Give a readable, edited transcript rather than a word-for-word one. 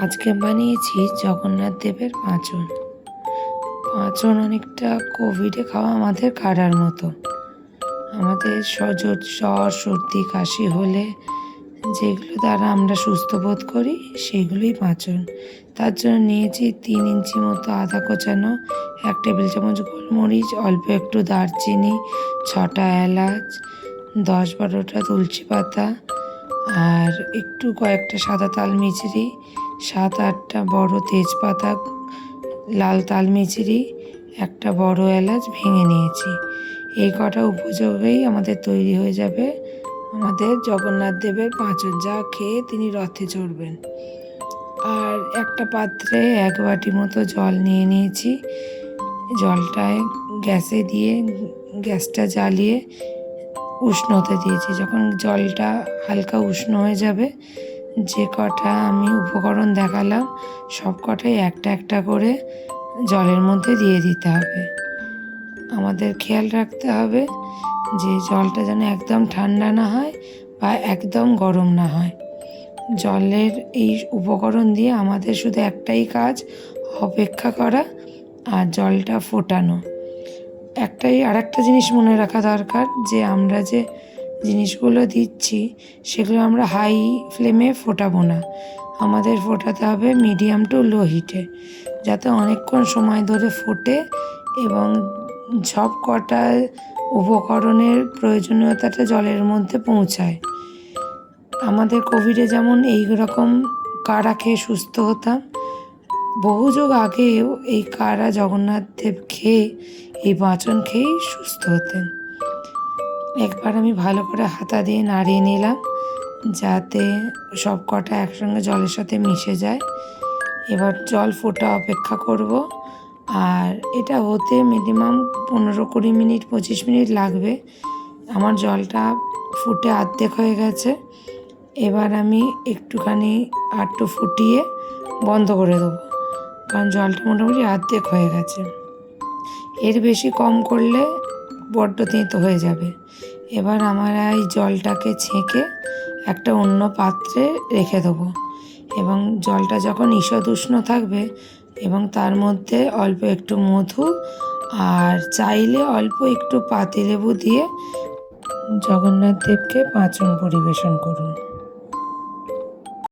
আজকে বানিয়েছি জগন্নাথ দেবের পাঁচন। পাঁচন অনেকটা কোভিডে খাওয়া আমাদের কাড়ার মতো। আমাদের জ্বর সর্দি কাশি হলে যেগুলো দ্বারা আমরা সুস্থ বোধ করি সেগুলোই পাঁচন। তার জন্য নিয়েছি 3 ইঞ্চি মতো আদা কোচানো, 1 টেবিল চামচ গোলমরিচ, অল্প একটু দারচিনি, 6টা এলাচ, 10-12টা তুলসী পাতা, আর একটু কয়েকটা সাদা তাল মিছরি, 7-8টা বড় তেজপাতা, লাল তাল মিছরি, একটা বড় এলাচ ভেঙে নিয়েছি। এই কটা উপযোগেই আমাদের তৈরি হয়ে যাবে আমাদের জগন্নাথ দেবের পাঁচন, যা খেয়ে তিনি রথে চড়বেন। আর একটা পাত্রে 1 বাটি মতো জল নিয়ে নিয়েছি। জলটায় গ্যাসে দিয়ে গ্যাসটা জ্বালিয়ে উষ্ণ হতে দিয়েছি। যখন জলটা হালকা উষ্ণ হয়ে যাবে, যে কটা আমি উপকরণ দেখালাম সব কটাই একটা একটা করে জলের মধ্যে দিয়ে দিতে হবে। আমাদের খেয়াল রাখতে হবে যে জলটা যেন একদম ঠান্ডা না হয় বা একদম গরম না হয়। জলের এই উপকরণ দিয়ে আমাদের শুধু একটাই কাজ, অপেক্ষা করা আর জলটা ফোটানো। আর একটা জিনিস মনে রাখা দরকার যে আমরা যে জিনিসগুলো দিচ্ছি সেগুলো আমরা হাই ফ্লেমে ফোটাবো না, আমাদের ফোটাতে হবে মিডিয়াম টু লো হিটে, যাতে অনেকক্ষণ সময় ধরে ফোটে এবং সব কটা উপকরণের প্রয়োজনীয়তাটা জলের মধ্যে পৌঁছায়। আমাদের কোভিডে যেমন এই রকম কাড়া খেয়ে সুস্থ হতাম, বহু যুগ আগেও এই কাড়া জগন্নাথ দেব খেয়ে, এই পাঁচন খেয়েই সুস্থ হতেন। একবার আমি ভালো করে হাতা দিয়ে নাড়িয়ে নিলাম যাতে সব কটা একসঙ্গে জলের সাথে মিশে যায়। এবার জল ফোটা অপেক্ষা করব, আর এটা হতে মিনিমাম 15-20 মিনিট 25 মিনিট লাগবে। আমার জলটা ফুটে অর্ধেক হয়ে গেছে। এবার আমি একটুখানি আরটু ফুটিয়ে বন্ধ করে দেবো, কারণ জলটা মোটামুটি অর্ধেক হয়ে গেছে। এর বেশি কম করলে বড্ড তেঁতো হয়ে যাবে। এবার আমরা এই জলটাকে ছেঁকে একটা অন্য পাত্রে রেখে দেবো এবং জলটা যখন ঈষৎ উষ্ণ থাকবে এবং তার মধ্যে অল্প একটু মধু আর চাইলে অল্প একটু পাতিলেবু দিয়ে জগন্নাথ দেবকে পাঁচন পরিবেশন করুন।